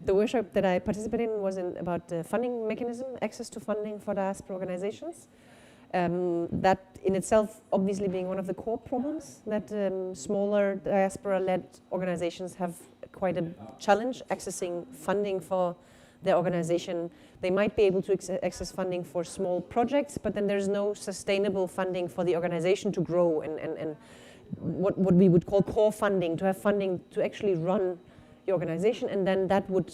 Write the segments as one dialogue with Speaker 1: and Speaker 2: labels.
Speaker 1: The workshop that I participated in was about the funding mechanism, access to funding for diaspora organizations. That in itself obviously being one of the core problems, that smaller diaspora-led organizations have quite a challenge accessing funding for their organization. They might be able to access funding for small projects, but then there's no sustainable funding for the organization to grow and what we would call core funding, to have funding to actually run the organization, and then that would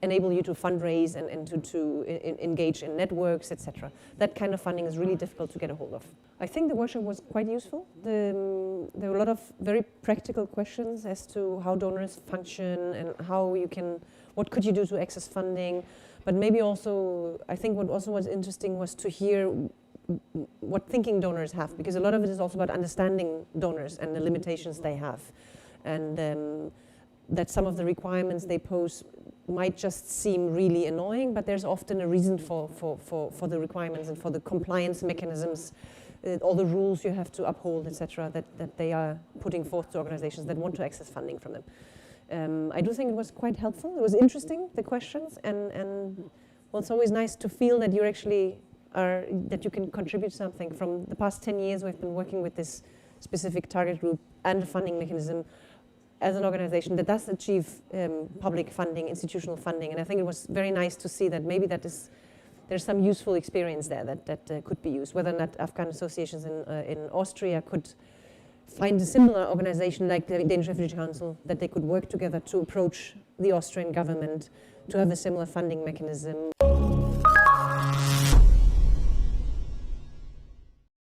Speaker 1: enable you to fundraise and to engage in networks, etc. That kind of funding is really difficult to get a hold of. I think the workshop was quite useful. There were a lot of very practical questions as to how donors function and how you can, what could you do to access funding. But maybe also, I think what also was interesting was to hear what thinking donors have, because a lot of it is also about understanding donors and the limitations they have. And that some of the requirements they pose might just seem really annoying, but there's often a reason for the requirements and for the compliance mechanisms, all the rules you have to uphold, etc., that they are putting forth to organizations that want to access funding from them. I do think it was quite helpful. It was interesting, the questions, and well, it's always nice to feel that you actually are, that you can contribute something. From the past 10 years, we've been working with this specific target group and the funding mechanism as an organization that does achieve public funding, institutional funding, and I think it was very nice to see that maybe there's some useful experience there that could be used. Whether or not Afghan associations in Austria could find a similar organization like the Danish Refugee Council, that they could work together to approach the Austrian government to have a similar funding mechanism.